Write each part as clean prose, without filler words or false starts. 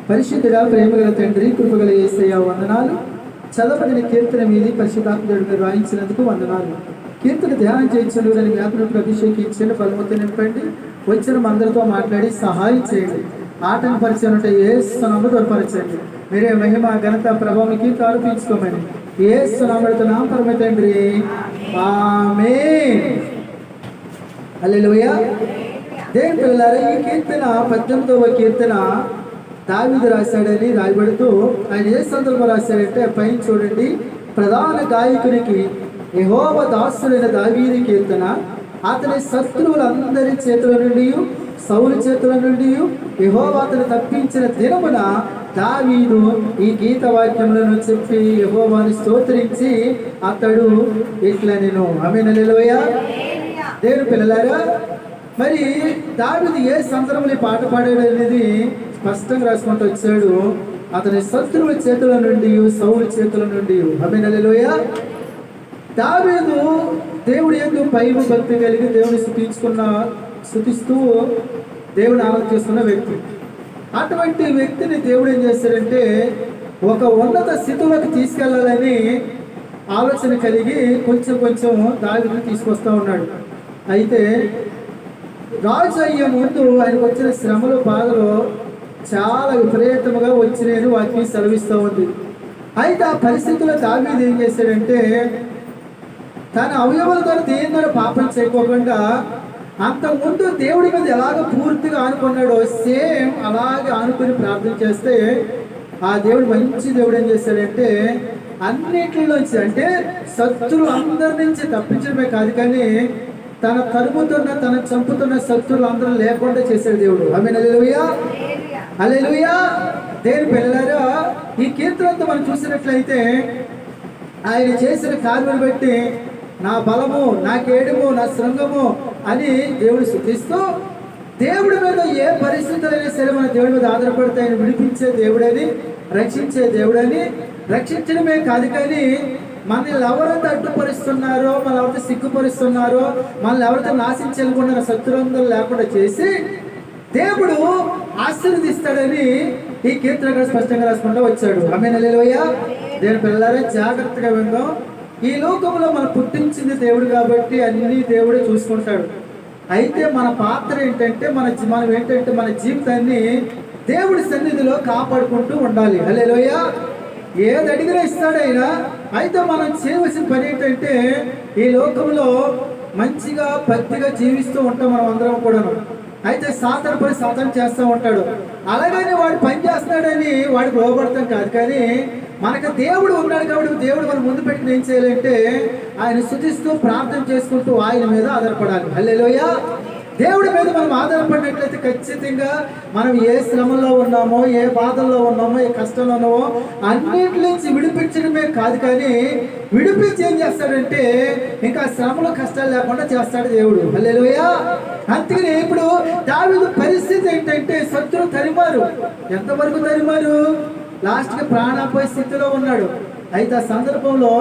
పరిశుద్ధుడా, ప్రేమగల తండ్రి, కృపగల యేసయ్య వందనాలు. చదవబడిన కీర్తన మీది పరిశుద్ధాత్ముడు మీరు రాయించినందుకు వందనాలు. కీర్తన ధ్యానం చేయించండి, దాని వ్యాపనకు అభిషేకించండి, బలముతో నింపండి. వచ్చిన అందరితో మాట్లాడి సహాయం చేయండి. ఆటను పరిచయం ఉంటే యేసు నామములో త్వరపరచండి. మీరే మహిమ ఘనత ప్రభావానికి ఆరోపించుకోమని యేసు నామములో నామపరమ తండ్రి, ఆమేన్. హల్లెలూయా. దేవుని పిల్లలారా, ఈ కీర్తన 18వ కీర్తన దావీదు రాశాడని రాయబడుతూ, ఆయన ఏ సందర్భంలో రాశాడంటే పైన చూడండి. ప్రధాన గాయకునికి యెహోవా దాసుడైన దావీదు కీర్తన. అతని శత్రువులందరి చేతుల నుండి, సౌలు చేతుల నుండి యెహోవా అతను తప్పించిన దినమున దావీదు ఈ గీత వాక్యములను చెప్పి యెహోవాను స్తోత్రించి అతడు ఇట్లా నేను ఆమేన్ హల్లెలూయా. దేవుని పిల్లలారా, మరి దావీదు ఏ సందర్భంలో ఈ పాట పాడాడు అనేది స్పష్టంగా రాసుకుంటూ వచ్చాడు. అతని శత్రువుల చేతుల నుండి, సౌలు చేతుల నుండి. ఆమేన్ హల్లెలూయా. దావీదు దేవుడు యందు భయము భక్తి కలిగి దేవుని స్తుతిస్తూ దేవుని ఆరాధన చేస్తున్న వ్యక్తి. అటువంటి వ్యక్తిని దేవుడు ఏం చేశాడంటే ఒక ఉన్నత స్థితిలోకి తీసుకెళ్లాలని ఆలోచన కలిగి కొంచెం కొంచెం దావీదుని తీసుకొస్తా ఉన్నాడు. అయితే రాజు అయ్యే ముందు ఆయనకు వచ్చిన శ్రమలు, బాధలు చాలా విపరీతముగా వచ్చినాయని వాక్యం సెలవిస్తూ ఉంది. అయితే ఆ పరిస్థితుల్లో దావీదు ఏం చేశాడంటే తన అవయవాలతో దేనితో పాపం చేయకోకుండా అంతకుముందు దేవుడి మీద ఎలాగ పూర్తిగా ఆనుకున్నాడో సేమ్ అలాగే ఆనుకుని ప్రార్థన చేస్తే ఆ దేవుడు మంచి దేవుడు ఏం చేశాడంటే అన్నిటిలోంచి, అంటే శత్రువులు అందరి నుంచి తప్పించడమే కాదు, కానీ తన తరుముతున్న, తన చంపుతున్న శత్రువులు అందరూ లేకుండా చేశాడు దేవుడు. ఆమేన్ హల్లెలూయా. హల్లెలూయా. దేవుని పిల్లలారా, ఈ కీర్తనంతా మనం చూసినట్లయితే ఆయన చేసిన కార్యాలను బట్టి నా బలము, నా కేడుము, నా శృంగము అని దేవుడు స్తుతిస్తూ, దేవుడి మీద ఏ పరిస్థితులైనా సరే మన దేవుడి మీద ఆధారపడితే ఆయన విడిపించే దేవుడని, రక్షించే దేవుడని, రక్షించడమే కాదు కానీ మనల్ని ఎవరైతే అడ్డుపరుస్తున్నారో, మనల్ని ఎవరైతే సిగ్గుపరుస్తున్నారో, మనల్ని ఎవరైతే నాశించకుండా శత్రువులందరూ లేకుండా చేసి దేవుడు ఆశీర్వదిస్తాడని ఈ కీర్తన స్పష్టంగా రాసుకుంటూ వచ్చాడు. ఆమేన్ హల్లెలూయా. దేవుని పిల్లలారా, జాగ్రత్తగా విందాం. ఈ లోకంలో మనం పుట్టించింది దేవుడు కాబట్టి అన్ని దేవుడే చూసుకుంటాడు. అయితే మన పాత్ర ఏంటంటే మనం ఏంటంటే మన జీవితాన్ని దేవుడి సన్నిధిలో కాపాడుకుంటూ ఉండాలి. హల్లెలూయా. ఏది అడిగినా ఇస్తాడు ఆయన. అయితే మనం చేయవలసిన పని ఏంటంటే ఈ లోకంలో మంచిగా భక్తిగా జీవిస్తూ ఉంటాం మనం అందరం కూడాను. అయితే సాధన చేస్తూ ఉంటాడు. అలాగని వాడు పని చేస్తున్నాడని వాడికి లోపడతాం కాదు, కానీ మనకు దేవుడు ఉన్నాడు కాబట్టి దేవుడు మనం ముందు పెట్టుకుని ఏం చేయాలంటే ఆయన స్తుతిస్తూ ప్రార్థన చేసుకుంటూ ఆయన మీద ఆధారపడాలి. హల్లెలూయా. దేవుడి మీద మనం ఆధారపడినట్లయితే ఖచ్చితంగా మనం ఏ శ్రమలో ఉన్నామో, ఏ బాధల్లో ఉన్నామో, ఏ కష్టంలో ఉన్నామో అన్నింటి నుంచి విడిపించడమే కాదు, కానీ విడిపించి ఏం చేస్తాడంటే ఇంకా శ్రమలో కష్టాలు లేకుండా చేస్తాడు దేవుడు. హల్లెలూయా. అందుకని ఇప్పుడు దావీదు పరిస్థితి ఏంటంటే శత్రువు తరిమారు. ఎంతవరకు తరిమారు? లాస్ట్కి ప్రాణాపాయ స్థితిలో ఉన్నాడు. అయితే ఆ సందర్భంలో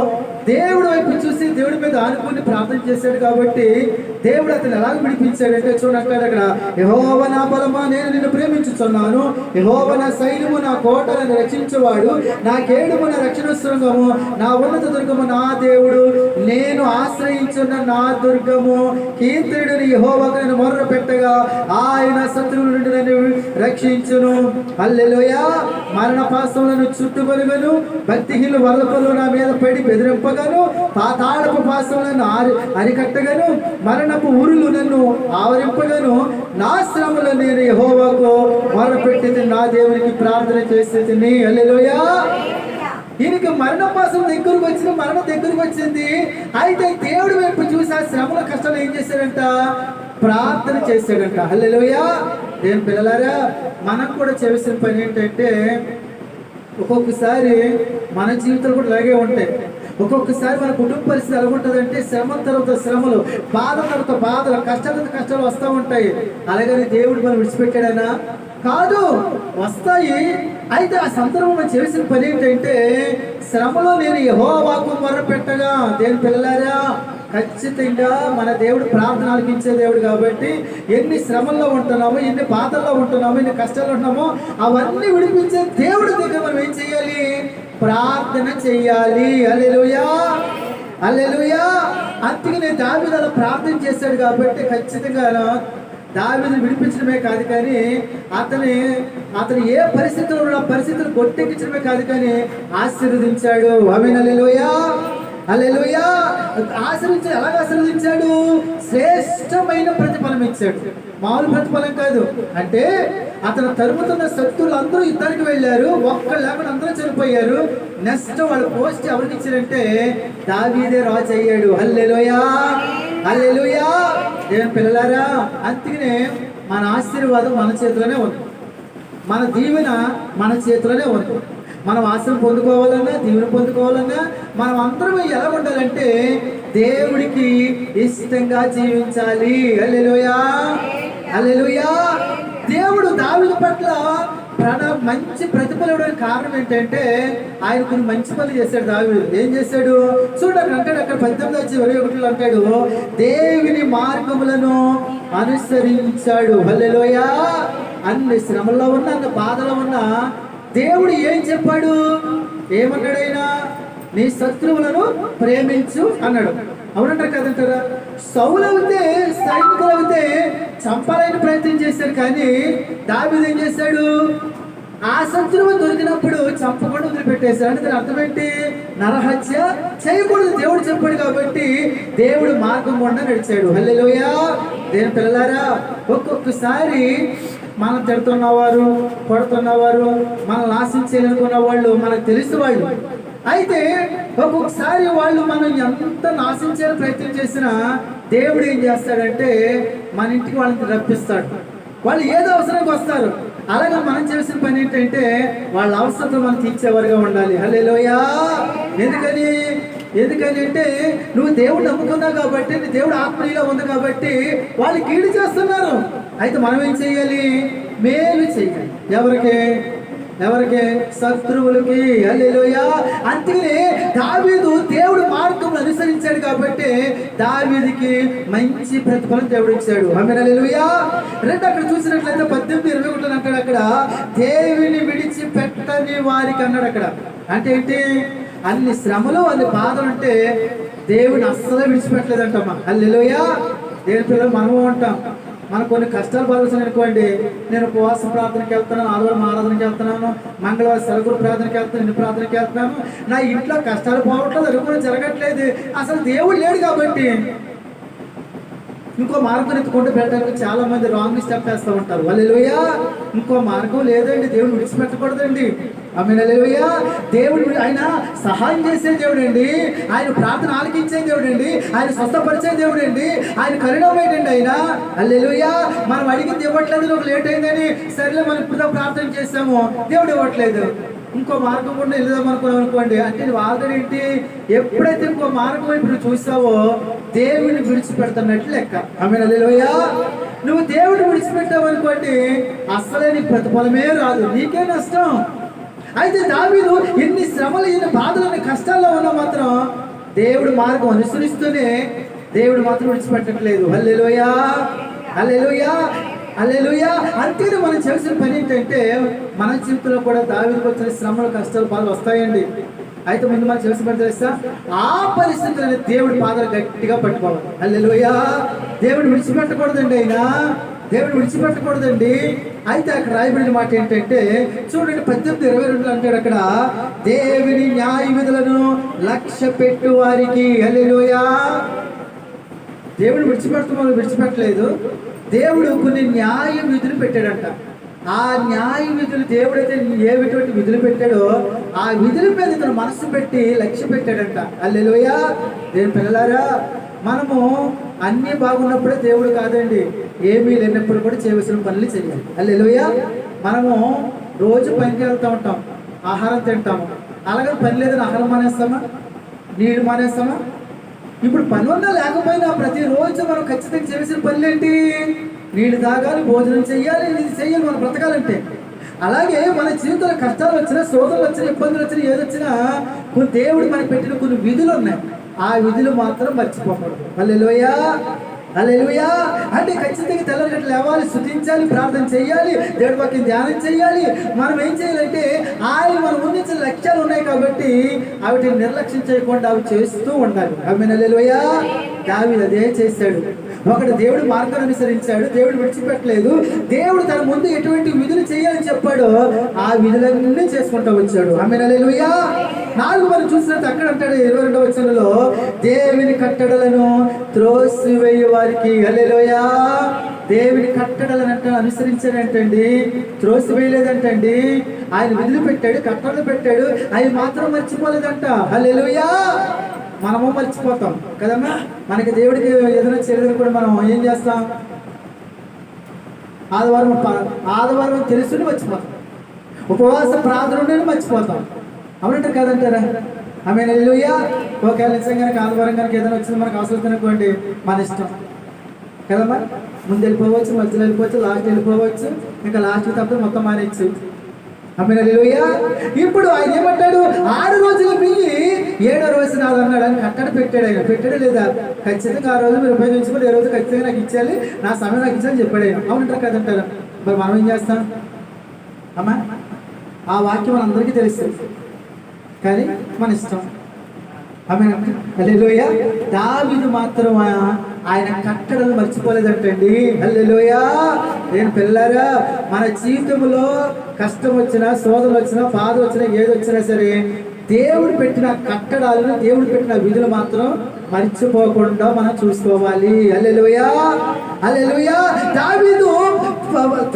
దేవుడు వైపు చూసి దేవుడి మీద ఆనుకుని ప్రార్థన చేశాడు కాబట్టి దేవుడు అతను ఎలా విడిపించాడంటే చూడండి అక్కడ, యెహోవా నా బలమా, నేను నిన్ను ప్రేమించుచున్నాను. యెహోవా నా సైన్యము, నా కోట, నన్ను రక్షించేవాడు, నా కేడుము, నా రక్షణ శృంగము, నా ఉన్నత దుర్గము, నా దేవుడు, నేను ఆశ్రయించున్న నా దుర్గము. కీర్తనుడిని యెహోవాకు నేను మొర్ర పెట్టగా ఆయన శత్రువుల నుండి నన్ను రక్షించును. హల్లెలూయా. మరణ పాశములను చుట్టుకొలుగను, భక్తిహీనుల వలపలు నా మీద పడి బెదిరింపగాను, పాతాళపు పాశములను అరికట్టగను, మరణపు ఊరులు నన్ను ఆవరింపగను. నా శ్రమలో నేను యెహోవాకు మొరపెట్టి నా దేవునికి ప్రార్థన చేసేది. హల్లెలూయా. ఈయనకి మరణపాసం మరణం దగ్గరకు వచ్చింది. అయితే దేవుడి వైపు చూసి ఆ శ్రమల కష్టాలు ఏం చేశాడంట? ప్రార్థన చేశాడంట. హల్లెలూయా. దేవుని పిల్లలారా, మనం కూడా చేసిన పని ఏంటంటే ఒక్కొక్కసారి మన జీవితాలు కూడా ఇలాగే ఉంటాయి. ఒక్కొక్కసారి మన కుటుంబ పరిస్థితి ఎలా ఉంటుందంటే శ్రమ తర్వాత శ్రమలు, బాధ తర్వాత బాధలు, కష్టాలు వస్తూ ఉంటాయి. అలాగని దేవుడు మనం విడిచిపెట్టాడనా? కాదు, వస్తాయి. అయితే ఆ సందర్భంలో చేసిన పని ఏంటంటే శ్రమలో నేను యెహోవాకు మొర్రపెట్టగా, దేవుని పిల్లలారా ఖచ్చితంగా మన దేవుడు ప్రార్థన ఆలకించే దేవుడు కాబట్టి ఎన్ని శ్రమల్లో ఉంటున్నామో, ఎన్ని బాధల్లో ఉంటున్నామో, ఎన్ని కష్టాలు ఉంటున్నామో అవన్నీ విడిపించే దేవుడి దగ్గర మనం ఏం చేయాలి? ప్రార్థన చెయ్యాలి. హల్లెలూయా, హల్లెలూయా. అందుకనే దావీదు అలా ప్రార్థన చేశాడు కాబట్టి ఖచ్చితంగా దావీదుని విడిపించడమే కాదు కానీ అతను ఏ పరిస్థితుల్లో ఉన్న పరిస్థితులు కొట్టెక్కించడమే కాదు కానీ ఆశీర్వదించాడు. ఆమేన్, హల్లెలూయా, హల్లెలూయా. ఎలాగ ఆశీర్వదించాడు? శ్రేష్టమైన ప్రతిఫలం ఇచ్చాడు. మామూలు ప్రతిఫలం కాదు. అంటే అతను తరుముతున్న శత్రువులు అందరూ యుద్ధానికి వెళ్ళారు, ఒక్కళ్ళు లేకుండా అందరూ చనిపోయారు. నెక్స్ట్ వాళ్ళు పోస్ట్ ఎవరికి ఇచ్చారంటే దావీదే రాజు అయ్యాడు. హల్లెలూయా, హల్లెలూయా. దేవుని పిల్లలారా, అందుకనే మన ఆశీర్వాదం మన చేతిలోనే ఉంది, మన దీవెన మన చేతిలోనే ఉంది. మనం ఆశను పొందుకోవాలన్నా, దీవెన పొందుకోవాలన్నా మనం అందరం ఎలా ఉండాలంటే దేవుడికి ఇష్టంగా జీవించాలి. హల్లెలూయా, హల్లెలూయా. దేవుడు దావీదు పట్ల మంచి ప్రతిఫలం ఇవ్వడానికి కారణం ఏంటంటే ఆయన కొన్ని మంచి పనులు చేశాడు. దావీదు ఏం చేశాడు చూడండి, అంటాడు అక్కడ 18:21 అంటాడు, దేవుని మార్గములను అనుసరించాడు. హల్లెలూయా. అన్ని శ్రమల్లో ఉన్న, అన్ని బాధలో ఉన్న దేవుడు ఏం చెప్పాడు? ఏమన్నాడు ఆయన? నీ శత్రువులను ప్రేమించు అన్నాడు. అవునంటారు కదంటారా? సౌలు అయితే, సైనికులు అయితే చంపాలని ప్రయత్నం చేశారు, కానీ దావీదు ఏం చేశాడు? ఆ శత్రువు దొరికినప్పుడు చంపకుండా వదిలిపెట్టేశాడు. అంటే దాని అర్థం ఏంటి? నరహత్య చేయకూడదు దేవుడు చెప్పాడు కాబట్టి దేవుడు మార్గం గుండా నడిచాడు. హల్లెలూయా. దేవుని పిల్లలారా, ఒక్కొక్కసారి మనం తిడుతున్నవారు, కొడుతున్నవారు, మనల్ని ఆశించాలనుకున్న వాళ్ళు మనకు తెలుసు వాళ్ళు. అయితే ఒక్కొక్కసారి వాళ్ళు మనం ఎంత నాశించాలని ప్రయత్నం చేసినా దేవుడు ఏం చేస్తాడంటే మన ఇంటికి వాళ్ళని రప్పిస్తాడు. వాళ్ళు ఏదో అవసరానికి వస్తారు. అలాగే మనం చేసిన పని ఏంటంటే వాళ్ళ అవసరం మనం తీర్చేవారుగా ఉండాలి. హల్లెలూయా. ఎందుకని అంటే నువ్వు దేవుడు నమ్ముకున్నావు కాబట్టి, నీ దేవుడు ఆత్మీయంగా ఉంది కాబట్టి వాళ్ళు కీడు చేస్తున్నారు. అయితే మనం ఏం చేయాలి? మేలు చేయాలి. ఎవరికి? శత్రువులకి. హల్లెలూయా. అందుకనే దావీదు దేవుడు మార్గం అనుసరించాడు కాబట్టి దావీదుకి మంచి ప్రతిఫలం దేవుడు ఇచ్చాడు. ఆమేన్, హల్లెలూయా. అక్కడ చూసినట్లయితే 18:21 అంటాడు, అక్కడ దేవుని విడిచిపెట్టని వారికి అన్నాడు. అక్కడ అంటే ఏంటి? అన్ని శ్రమలు, అన్ని బాధలు ఉంటే దేవుని అస్సలు విడిచిపెట్టలేదంటమ్మా. హల్లెలూయా. దేవుని పిల్లలు మనము ఉంటాం. మనకు కొన్ని కష్టాలు బాగున్నాయి అనుకోండి, నేను ఉపవాస ప్రార్థనకి వెళ్తున్నాను, ఆదివారం ఆరాధనకి వెళ్తున్నాను, మంగళవారం సరుగురు ప్రార్థనకి వెళ్తున్నాను, ఇన్ని ప్రార్థనకి వెళ్తున్నాను, నా ఇంట్లో కష్టాలు పోవట్లేదు, అనుకోవడం జరగట్లేదు. అసలు దేవుడు లేడు కాబట్టి ఇంకో మార్గం ఎత్తుకుంటూ పెట్టడానికి చాలా మంది రాంగ్ స్టెప్ వేస్తూ ఉంటారు. హల్లెలూయా. ఇంకో మార్గం లేదండి, దేవుడు విడిచిపెట్టకూడదండి. ఆమేన్, హల్లెలూయా. దేవుడు ఆయన సహాయం చేసే దేవుడు అండి, ఆయన ప్రార్థన ఆలకించే దేవుడు అండి, ఆయన స్వస్థపరిచే దేవుడు అండి, ఆయన కరుణమేంటండి ఆయన. హల్లెలూయా. మనం అడిగింది ఇవ్వట్లేదు, ఒక లేట్ అయిందని సరేలే మనం ఇప్పుడు ప్రార్థన చేస్తాము, దేవుడు ఇవ్వట్లేదు, ఇంకో మార్గం కూడా వెళ్దాం అనుకున్నాం అనుకోండి, అంటే నువ్వు ఆల్రెడీ ఏంటి? ఎప్పుడైతే ఇంకో మార్గం ఇప్పుడు చూసావో దేవుడిని విడిచిపెడుతున్నట్లు లెక్క. ఆమేన్, హల్లెలూయా. నువ్వు దేవుడిని విడిచిపెట్టావు అనుకోండి అస్సలే నీకు ప్రతిఫలమే రాదు, నీకే నష్టం. అయితే దావీదు ఎన్ని శ్రమలు, ఎన్ని బాధలు, ఎన్ని కష్టాల్లో ఉన్నా మాత్రం దేవుడు మార్గం అనుసరిస్తూనే దేవుడు మాత్రం విడిచిపెట్టట్లేదు. హల్లెలూయా, హల్లెలూయా, హల్లెలూయా. అంతేనే మనం చేసిన పని ఏంటంటే మన జీవితంలో కూడా దావీదుకు వచ్చిన శ్రమలు, కష్టాలు, బాధలు వస్తాయండి. అయితే ముందు మనం చేసిన పని తెలుసా? ఆ పరిస్థితులను దేవుడి పాదాలు గట్టిగా పట్టుకోవాలి. హల్లెలూయా. దేవుడు విడిచిపెట్టకూడదండి, దేవుడు విడిచిపెట్టకూడదండి. అయితే అక్కడ రాయబడిన మాట ఏంటంటే చూడండి, 18:22 అంటాడు అక్కడ, దేవుని న్యాయ విధులను లక్ష్య పెట్టు వారికి. హల్లెలూయా. దేవుడు విడిచిపెట్టలేదు. దేవుడు కొన్ని న్యాయ విధులు పెట్టాడంట. ఆ న్యాయ విధులు దేవుడైతే ఏమిటువంటి విధులు పెట్టాడో ఆ విధుల మీద ఇతను మనసు పెట్టి లక్ష్య పెట్టాడంట. హల్లెలూయా. దేవుని పిల్లలారా, మనము అన్నీ బాగున్నప్పుడే దేవుడు కాదండి, ఏమీ లేనప్పుడు కూడా చేయవలసిన పనులు చేయాలి. హల్లెలూయా. మనము రోజు పనికి వెళ్తూ ఉంటాం, ఆహారం తింటాము, అలాగే పని లేదని ఆహారం మానేస్తామా? నీళ్ళు మానేస్తామా? ఇప్పుడు పని ఉన్నా లేకపోయినా ప్రతిరోజు మనం ఖచ్చితంగా చేయాల్సిన పనులు ఏంటి? నీళ్ళు తాగాలి, భోజనం చెయ్యాలి, ఇది చెయ్యాలి మనం బ్రతకాలంటే. అలాగే మన జీవితంలో కష్టాలు వచ్చినా, శోధనలు వచ్చినా, ఇబ్బందులు వచ్చినా, ఏదొచ్చినా కొన్ని దేవుడు మనకు పెట్టిన కొన్ని విధులు ఉన్నాయి. ఆ విధులు మాత్రం మర్చిపోకూడదు. హల్లెలూయా, హల్లెలూయా. అంటే ఖచ్చితంగా తెల్లగట్లు లేవాలి, స్తుతించాలి, ప్రార్థన చేయాలి, దేవుడి వాక్యం ధ్యానం చేయాలి. మనం ఏం చేయాలంటే ఆయన మనం ముందుంచిన లక్ష్యాలు ఉన్నాయి కాబట్టి వాటిని నిర్లక్ష్యం చేయకుండా అవి చేస్తూ ఉండాలి. ఆమేన్, హల్లెలూయా. దావీదు అదే చేశాడు. ఒకడు దేవుడు మార్గాన్ని అనుసరించాడు, దేవుడు విడిచిపెట్టలేదు. దేవుడు తన ముందు ఎటువంటి విధులు చేయాలని చెప్పాడో ఆ విధులన్నీ చేసుకుంటూ వచ్చాడు. ఆమేన్, హల్లెలూయా. 4 మనం చూసినట్టు అక్కడ అంటాడు 22వ వచనంలో, దేవుని కట్టడలను త్రోసివేయు వారికి, హల్లెలూయా, దేవుని కట్టడలను అంటే అనుసరించాడంటండి, త్రోసివేయలేదంటండి. ఆయన విధులు పెట్టాడు, కట్టడలు పెట్టాడు, అవి మాత్రం మర్చిపోలేదంట. హల్లెలూయా. మనము మర్చిపోతాం కదమ్మా. మనకి దేవుడికి ఏదైనా చేయలేదని కూడా మనం ఏం చేస్తాం, ఆదివారం తెలుసుని మర్చిపోతాం, ఉపవాస ప్రార్థన మర్చిపోతాం. అవునంటారు కదంటారా? ఆమేన్, హల్లెలూయా. ఒకవేళ నిజంగా ఆదివారం కనుక ఏదైనా వచ్చింది మనకు అవసరం అనుకోండి, మన ఇష్టం కదమ్మా. ముందు వెళ్ళిపోవచ్చు, మధ్యలో వెళ్ళిపోవచ్చు, లాస్ట్ వెళ్ళిపోవచ్చు, ఇంకా లాస్ట్ తప్ప మొత్తం మానేచ్చు. ఆమేన్, హల్లెలూయా. ఇప్పుడు ఆయన ఏమంటాడు, 6 రోజులు మిగి 7వ రోజు నాది అన్నాడు. అని కట్టడి పెట్టాడు. ఆయన పెట్టాడు లేదా? ఖచ్చితంగా ఆ రోజు మీరు ఉపయోగించుకుని ఏ రోజు ఖచ్చితంగా నాకు ఇచ్చేయాలి, నా సమయం నాకు ఇచ్చాలని చెప్పాడు ఆయన. అవునంటారు కదంటారా? మరి మనం ఏం చేస్తాం అమ్మా? ఆ వాక్యం మనందరికీ తెలుస్తుంది కానీ మన ఇష్టం. ఆమేన్, హల్లెలూయా. దావీదు మాత్రం ఆయన కట్టడలు మర్చిపోలేదంటండి. హల్లెలూయా. నేను పిల్లరా, మన జీవితంలో కష్టం వచ్చినా, శోధన వచ్చినా, బాధ వచ్చినా, ఏది వచ్చినా సరే దేవుడు పెట్టిన కట్టడాలను, దేవుడు పెట్టిన విధులు మాత్రం మర్చిపోకుండా మనం చూసుకోవాలి. హల్లెలూయా, హల్లెలూయా. దావీదు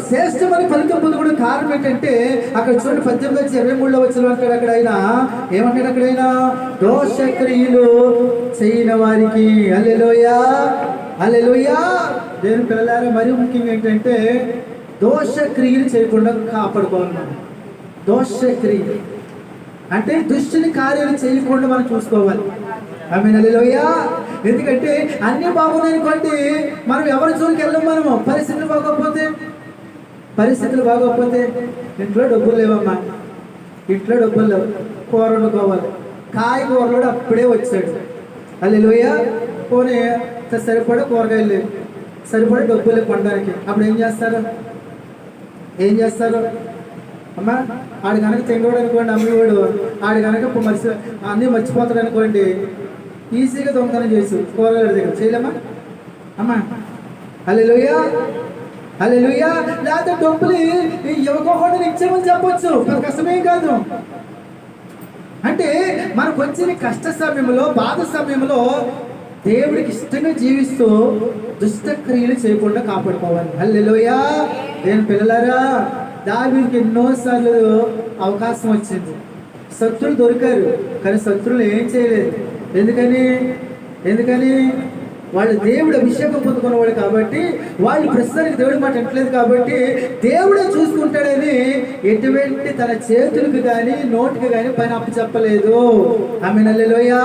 శ్రేష్టమని ఫలితం పొందుకోవడం కారణం ఏంటంటే అక్కడ చూడండి 18-23 వచ్చిన అంటాడు. అక్కడ ఆయన ఏమంటాడు? అక్కడైనా దోషక్రియలు చేయని వారికి, హల్లెలూయా, హల్లెలూయా. దేవుని పిల్లలారా, మరి ముఖ్యంగా ఏంటంటే దోషక్రియలు చేయకుండా కాపాడుకోవాలి మనం. దోషక్రియలు అంటే దుష్టుని కార్యాలు చేయకుండా మనం చూసుకోవాలి. ఆమేన్, హల్లెలూయా. ఎందుకంటే అన్ని బాగున్నాయనుకోండి, మనం ఎవరి జోలికి వెళ్ళం. మనము పరిస్థితులు బాగోకపోతే ఇంట్లో డబ్బులు లేవమ్మా, ఇంట్లో డబ్బులు లేవు, కూర వండుకోవాలి, కాయగూరలు అప్పుడే వచ్చాడు. హల్లెలూయా. పోనీ సరిపడా కూరగాయలు లేవు, సరిపడా డబ్బులు కొనడానికి. అప్పుడు ఏం చేస్తారు అమ్మా? ఆడు కనుక తెంగోడు అనుకోండి, అమ్మేవాడు ఆడు కనుక అన్నీ మర్చిపోతాడు అనుకోండి, ఈజీగా దొంగతనం చేసి కూరగాయల దగ్గర చేయలేమా అమ్మా? హల్లెలూయా, హల్లెలూయా. లేకపోతే డబ్బులు ఇవ్వకోకుండా ఇచ్చామని చెప్పొచ్చు, అది కష్టమేం కాదు. అంటే మనకు వచ్చిన కష్ట సమయంలో, బాధ సమయంలో దేవుడికి ఇష్టంగా జీవిస్తూ దుష్టక్రియలు చేయకుండా కాపాడుకోవాలి. హల్లెలూయా. నేను పిల్లలారా, దావీదుకి ఎన్నోసార్లు అవకాశం వచ్చింది, శత్రులు దొరికారు, కానీ శత్రులు ఏం చేయలేదు. ఎందుకని వాళ్ళు దేవుడు అభిషేకం పొందుకున్నవాడు కాబట్టి, వాళ్ళు ప్రస్తుతానికి దేవుడి మాట వింటలేదు కాబట్టి దేవుడే చూసుకుంటాడని ఎటువంటి తన చేతులకు కానీ నోటికి కానీ పైన అప్పు చెప్పలేదు. ఆమేన్, హల్లెలూయా.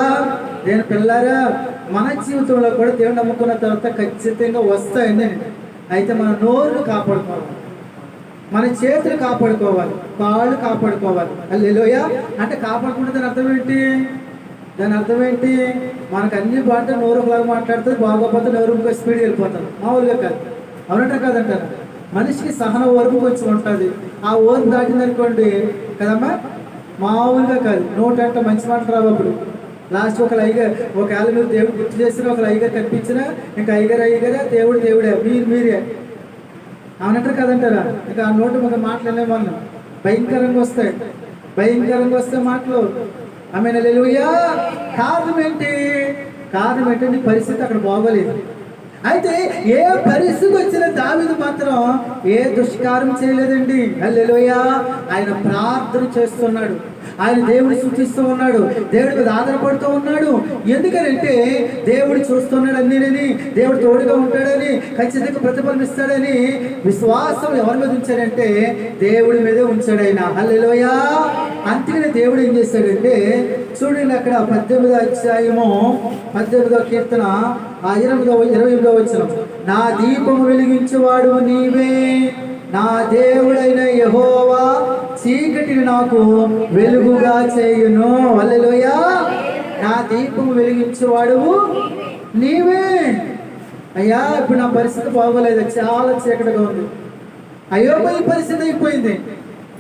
నేను పిల్లారా, మన జీవితంలో కూడా దేవుడు నమ్ముకున్న తర్వాత ఖచ్చితంగా వస్తాయని. అయితే మన నోరును కాపాడుకోవాలి, మన చేతులు కాపాడుకోవాలి, కాళ్ళు కాపాడుకోవాలి. హల్లెలూయా. అంటే కాపాడుకుంటే దాని అర్థం ఏంటి? మనకు అన్ని బాగుంటే నోరు ఒకలాగా మాట్లాడుతుంది, బాగోపోతే నోరు ఇంకో స్పీడ్ వెళ్ళిపోతారు. మామూలుగా కాదు. అవునంటారు కాదంటారు? మనిషికి సహన ఓర్పు కొంచెం ఉంటుంది. ఆ ఓర్పు దాటిందనుకోండి కదమ్మా, మామూలుగా కాదు. నోటి అంటే మంచి మాట రావు. అప్పుడు లాస్ట్ ఒక ఒకవేళ మీరు దేవుడు గుర్తు చేసినా, ఒక అయ్యగారు కనిపించినా, ఇంకా అయ్యగారే, దేవుడే, మీరే. అవునంటారు కదంటారా? ఇంకా ఆ నోటు ఒక మాటలు మనం భయంకరంగా వస్తాయి మాటలు. ఆమేన్, హల్లెలూయా. కారణం ఏంటి? నీ పరిస్థితి అక్కడ బాగోలేదు. అయితే ఏ పరిస్థితి వచ్చినా దావీదు మాత్రం ఏ దుష్కారం చేయలేదండి. హల్లెలూయా. ఆయన ప్రార్థన చేస్తున్నాడు, ఆయన దేవుడు సూచిస్తూ ఉన్నాడు, దేవుడి మీద ఆధారపడుతూ ఉన్నాడు. ఎందుకనంటే దేవుడు చూస్తున్నాడు అన్నిటిని, దేవుడు తోడుగా ఉంటాడని, ఖచ్చితంగా ప్రతిఫలమిస్తాడని విశ్వాసం ఎవరి మీద ఉంచాడంటే దేవుడి మీదే ఉంచాడు ఆయన. హల్లెలూయా. అంతేగాని దేవుడు ఏం చేశాడంటే చూడండి, అక్కడ 18వ అధ్యాయము 18వ కీర్తన 28వ వచనం, నా దీపము వెలిగించేవాడు నీవే, నా దేవుడైన యెహోవా చీకటిని నాకు వెలుగుగా చేయును. హల్లెలూయా. నా దీపము వెలిగించేవాడువు నీవే. అయ్యా ఇప్పుడు నా పరిస్థితి బాగోలేదు, చాలా చీకటిగా ఉంది, అయోమయ పరిస్థితి అయిపోయింది,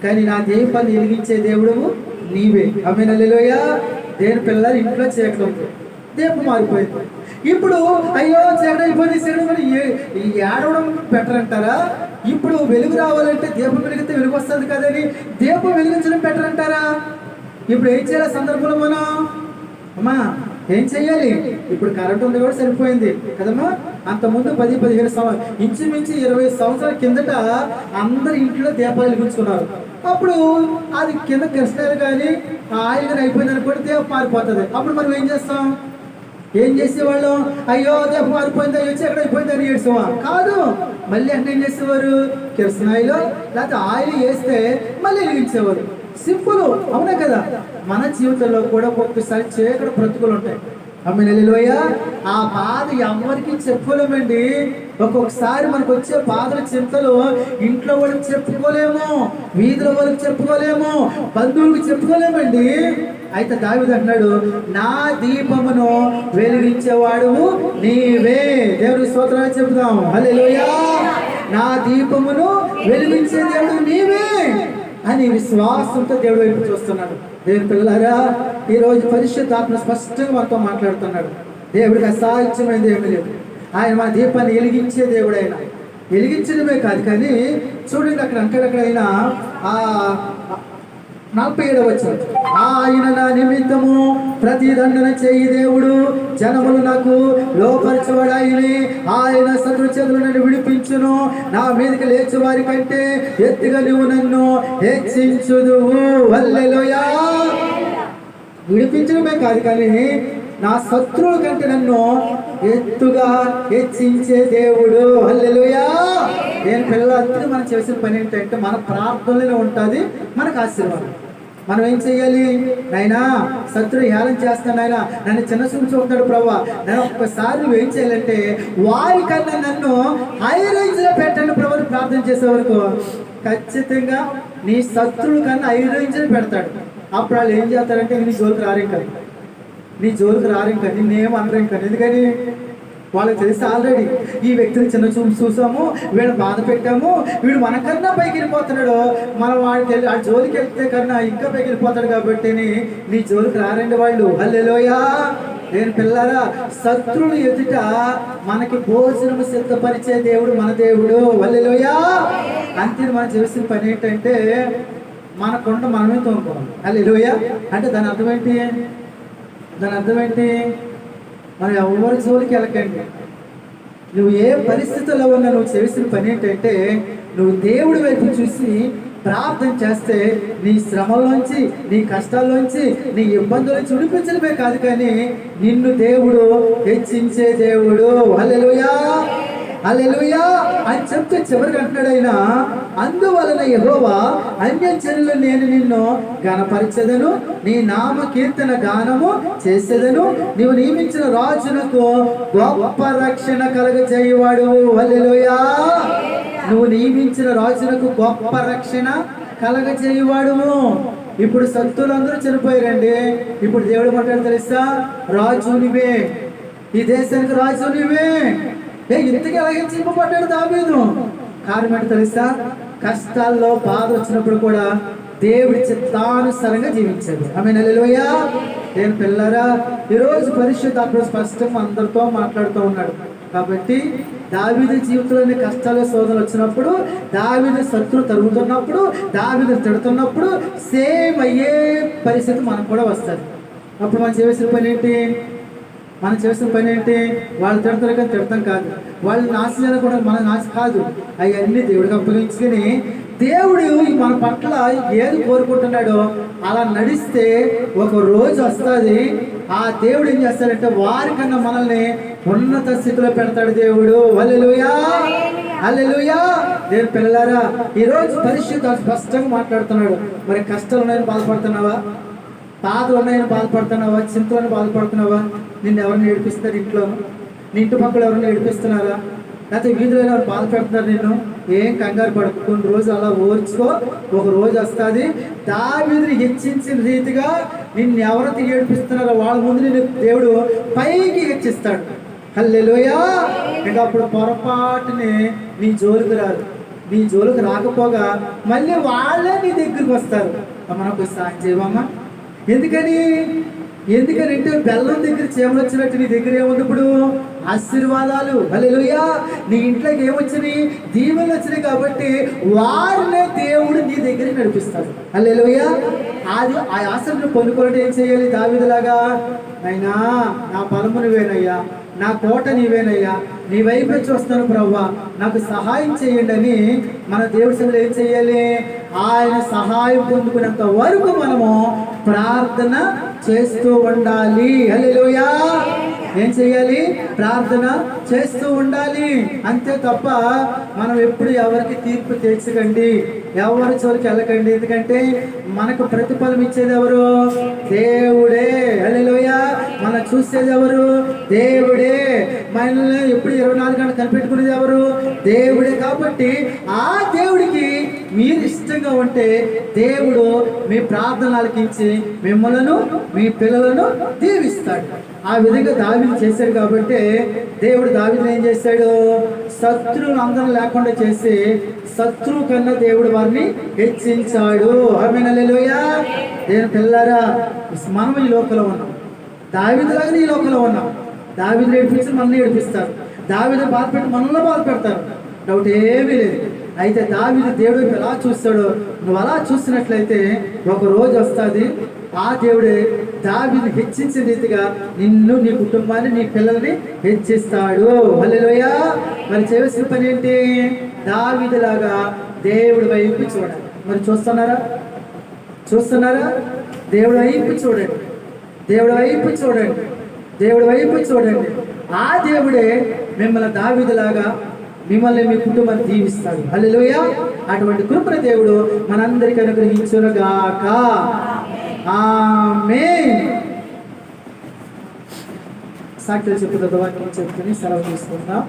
కానీ నా దీపాన్ని వెలిగించే దేవుడువు నీవే. ఆమేన్ హల్లెలూయా. దేవుని పిల్లలు ఇంట్లో చీకటి ఉంది, దీపం మారిపోయింది. ఇప్పుడు అయ్యో చీకటి అయిపోయింది, ఏడవడం బెటర్ అంటారా? ఇప్పుడు వెలుగు రావాలంటే దీపం వెలిగితే వెలుగు వస్తుంది కదని దీపం వెలిగించడం బెటర్ అంటారా? ఇప్పుడు ఏం చేయాలి సందర్భంలో మనం? అమ్మా ఏం చెయ్యాలి? ఇప్పుడు కరెంట్ ఉంది కూడా సరిపోయింది కదమ్మా. అంతకుముందు 10-15 సంవత్సరాలు, ఇంచుమించు 20 సంవత్సరాల కిందట అందరు ఇంట్లో దీపాలు వెలిగించుకున్నారు. అప్పుడు అది కింద కృష్ణాలు కానీ ఆయిల్ కానీ అయిపోయింది అనుకోండి, దీపం మారిపోతుంది. అప్పుడు మనం ఏం చేస్తాం? ఏం చేసేవాళ్ళం? అయ్యో దీపం మారిపోయింది, అయ్యో ఎక్కడ అయిపోయింది అని ఏడ్చేవా? కాదు, మళ్ళీ అంటే ఏం చేసేవారు? కిరసనాయిలో లేకపోతే ఆయిల్ వేస్తే మళ్ళీ వెలిగించేవారు. సింపుల్, అవునా కదా? మన జీవితంలో కూడా ఒక్కొక్కసారి చీకటి బ్రతుకులు ఉంటాయి. ఆమేన్ హల్లెలూయా. ఆ బాధ ఎవరికి చెప్పుకోలేమండి. ఒక్కొక్కసారి మనకు వచ్చే బాధల చింతలు ఇంట్లో వాళ్ళకి చెప్పుకోలేము, వీధిలో వాళ్ళకి చెప్పుకోలేము, బంధువులకు చెప్పుకోలేమండి. అయితే దావీదు అంటున్నాడు, నా దీపమును వెలిగించేవాడు నీవే. దేవుని స్తోత్రాలు చెబుదాం. హల్లెలూయా. నా దీపమును వెలిగించే దేవుడు నీవే అని విశ్వాసంతో దేవుడు వైపు చూస్తున్నాడు. దేవుని పిల్లలారా, ఈరోజు పరిశుద్ధాత్మ స్పష్టంగా మనతో మాట్లాడుతున్నాడు. దేవుడికి అసాధ్యమైనది ఏమీ లేదు. ఆయన మన దీపాన్ని వెలిగించే దేవుడు. ఆయన వెలిగించడమే కాదు, కానీ చూడండి అక్కడ అక్కడైనా 47వ వచనం, ఆయన నా నిమిత్తము ప్రతిదండన చేయి దేవుడు, జనములు నాకు లోపరచబడాయని ఆయన శత్రు చేతుల నుండి విడిపించును, నా మీదకి లేచి వారి కంటే ఎత్తుగా నువ్వు నన్ను హెచ్చించుదువు. హల్లెలూయా. విడిపించడమే కాదు, కానీ నా శత్రువుల కంటే నన్ను ఎత్తుగా హెచ్చించే దేవుడు. హల్లెలూయా. నేను పిల్లలందరూ మనం చేసిన పని ఏంటంటే మన ప్రార్థనలో ఉంటుంది మనకు ఆశీర్వాదం. మనం ఏం చెయ్యాలి? నాయనా శత్రువు హేళన చేస్తాను, నాయన నన్ను చిన్న చూపు చూస్తాడు ప్రభువా, నేను ఒక్కసారి నువ్వు ఏం చేయాలంటే వారికన్నా నన్ను హై రేంజ్ లో పెట్టండి ప్రభు ప్రార్థన చేసే వరకు ఖచ్చితంగా నీ శత్రువుల కన్నా హై రేంజ్ లో పెడతాడు. అప్పుడు వాళ్ళు ఏం చేస్తారంటే నీ జోలికి రారేం కదా, నీ జోలికి రారేం కదా, నిన్నేం అనరేం కదా. ఎందుకని? వాళ్ళకి తెలిసి ఆల్రెడీ ఈ వ్యక్తిని చిన్న చూపు చూసాము, వీడు బాధ పెట్టాము, వీడు మనకన్నా పైకి వెళ్ళిపోతున్నాడు, మనం వాడి జోలికి వెళ్తే కన్నా ఇంకా పైకి వెళ్ళిపోతాడు కాబట్టి నీ జోలికి రారండి వాళ్ళు. హల్లెలూయా. నేను పిల్లరా, శత్రువులు ఎదుట మనకి భోజనము సిద్ధపరిచే దేవుడు మన దేవుడు. హల్లెలూయా. అంతే మనం చేసిన పని ఏంటంటే మనకుండా మనమే తోముకోవాలి. హల్లెలూయా. అంటే దాని అర్థం ఏంటి? మనం ఎవరి జోలికి వెళ్ళకండి. నువ్వు ఏ పరిస్థితుల్లో ఉన్నా నువ్వు చేసిన పని ఏంటంటే నువ్వు దేవుడి వైపు చూసి ప్రార్థన చేస్తే నీ శ్రమల్లోంచి, నీ కష్టాల్లోంచి, నీ ఇబ్బందుల నుంచి విడిపించడమే కాదు, కానీ నిన్ను దేవుడు హెచ్చించే దేవుడు. హల్లెలూయా. హల్లెలూయా అని చెప్తే చివరికి అంటున్నాడు ఆయన, అందువలన యెహోవా అన్యజనులు నేను నిన్ను ఘనపరిచెదను, నీ నామ కీర్తన గానము చేసేదను, నీవు నియమించిన రాజునకు గొప్ప రక్షణ కలగజేయువాడు. హల్లెలూయా. నువ్వు నియమించిన రాజునకు గొప్ప రక్షణ కలగజేయువాడు. ఇప్పుడు శత్రువులందరూ చనిపోయారండి. ఇప్పుడు దేవుడు మాట్లాడు తెలుసా? రాజు నువ్వే, ఈ దేశానికి రాజు నువ్వే. ఇంతకీ అలాగే చింపబడ్డాడు దావీదు. కారణం ఏంటో తెలుసా? కష్టాల్లో బాధ వచ్చినప్పుడు కూడా దేవుడి చిత్తానుసారంగా జీవించాడు. ఆమేన్ హల్లెలూయా. నేను పిల్లరా, ఈరోజు పరిశుద్ధాత్మ స్పష్టంగా అందరితో మాట్లాడుతూ ఉన్నాడు. కాబట్టి దావీదు జీవితంలోని కష్టాలు శోధనలు వచ్చినప్పుడు, దావీదు శత్రువు తరుగుతున్నప్పుడు, దావీదు తిడుతున్నప్పుడు సేమ్ అయ్యే పరిస్థితి మనకు కూడా వస్తుంది. అప్పుడు మనం చేసిన పని ఏంటి? వాళ్ళు తిడతారు కానీ తిడతాం కాదు, వాళ్ళు నాశనం కూడా మన నాశ కాదు, అవన్నీ దేవుడికి అప్పగించుకుని దేవుడు మన పట్ల ఏది కోరుకుంటున్నాడో అలా నడిస్తే ఒక రోజు వస్తుంది. ఆ దేవుడు ఏం చేస్తాడంటే వారికన్నా మనల్ని ఉన్నత స్థితిలో పెడతాడు దేవుడు. హల్లెలూయా. హల్లెలూయా. దేవుని పిల్లలారా, ఈరోజు పరిశుద్ధ స్పష్టంగా మాట్లాడుతున్నాడు. మరి కష్టాలు ఉన్నాయని బాధపడుతున్నావా? బాధలు ఉన్నాయని బాధపడుతున్నావా? చింతలను బాధపడుతున్నావా? నిన్ను ఎవరిని ఏడిపిస్తారు? ఇంట్లో నీ ఇంటి పక్కల ఎవరిని ఏడిపిస్తున్నారా? లేకపోతే వీధిలో ఎవరు బాధ పెడుతున్నారు నిన్ను? ఏం కంగారు పడకు, కొన్ని రోజులు అలా ఓర్చుకో, ఒక రోజు వస్తుంది దావీదుని హెచ్చించిన రీతిగా నిన్ను ఎవరైతే ఏడిపిస్తున్నారో వాళ్ళ ముందు నిన్ను దేవుడు పైకి హెచ్చిస్తాడు. హల్లెలూయా. ఇంకా అప్పుడు పొరపాటుని నీ జోలికి రాదు. నీ జోలికి రాకపోగా మళ్ళీ వాళ్ళే నీ దగ్గరికి వస్తారు. మనకు సాయం చేయవమ్మా. ఎందుకనంటే బెల్లం దగ్గర చీమలు వచ్చినట్టు నీ దగ్గర ఏముంది ఇప్పుడు? ఆశీర్వాదాలు. హల్లెలూయా. నీ ఇంట్లోకి ఏమొచ్చినాయి? దీవెనలు వచ్చినాయి. కాబట్టి వారినే దేవుడు నీ దగ్గరికి నడిపిస్తాడు. హల్లెలూయా. అది ఆ ఆశను పొందుకోవాలంటే ఏం చేయాలి? దావీదులాగా, అయినా నా బలము నువ్వేనయ్యా, నా కోట నీవేనయ్యా, నీ వైపు వచ్చి వస్తాను ప్రభువా, నాకు సహాయం చేయండి అని మన దేవుడి సభలో ఏం చేయాలి? ఆయన సహాయం పొందుకునేంత వరకు మనము ప్రార్థన చేస్తూ ఉండాలి. హల్లెలూయా. ఏం చేయాలి? ప్రార్థన చేస్తూ ఉండాలి. అంతే తప్ప మనం ఎప్పుడు ఎవరికి తీర్పు తీర్చకండి, ఎవరి చోరికి వెళ్ళకండి. ఎందుకంటే మనకు ప్రతిఫలం ఇచ్చేది ఎవరు? దేవుడే. హల్లెలూయా. మనం చూసేది ఎవరు? దేవుడే. మనల్ని ఎప్పుడు 24 గంటలు కనిపెట్టుకునేది ఎవరు? దేవుడే. కాబట్టి ఆ దేవుడికి మీరు ఇష్టంగా ఉంటే దేవుడు మీ ప్రార్థనలు ఆలకించి మిమ్మల్ని మీ పిల్లలను దీవిస్తాడు. ఆ విధంగా దావీదు చేశాడు. కాబట్టి దేవుడు దావీదుని ఏం చేశాడు? శత్రువులు అందరం లేకుండా చేసి శత్రువు కన్నా దేవుడు వారిని హెచ్చించాడు. ఆమేన్. హల్లెలూయా. దేవుని పిల్లారా, మనం ఈ లోకంలో ఉన్నాం, దావీదులాగా ఈ లోకంలో ఉన్నాం. దావీదు ఏడిపించి మనల్ని ఏడిపిస్తారు, దావీదు బాధ పెట్టి మనల్ని బాధ పెడతారు. డౌట్ ఏమీ లేదు. అయితే దావీదు దేవుడు ఎలా చూస్తాడో, నువ్వు అలా చూసినట్లయితే ఒక రోజు వస్తుంది, ఆ దేవుడే దావీదుని హెచ్చించిన రీతిగా నిన్ను, నీ కుటుంబాన్ని, నీ పిల్లల్ని హెచ్చిస్తాడు. హల్లెలూయా. మరి చేయవలసిన పని ఏంటి? దావీదులాగా దేవుడి వైపు చూడాలి. మరి చూస్తున్నారా? దేవుడి వైపు చూడండి, దేవుడి వైపు చూడండి, దేవుడి వైపు చూడండి. ఆ దేవుడే మిమ్మల్ని దావీదులాగా మిమ్మల్ని, మీ కుటుంబాన్ని దీవిస్తాడు. హల్లెలూయా. అటువంటి కృపణ దేవుడు మనందరికీ అనుగ్రహించునుగాక. ఆమేన్. సాక్షులు చెప్పుకున్న వాక్యం చెప్పుకుని సెలవు తీసుకుందాం.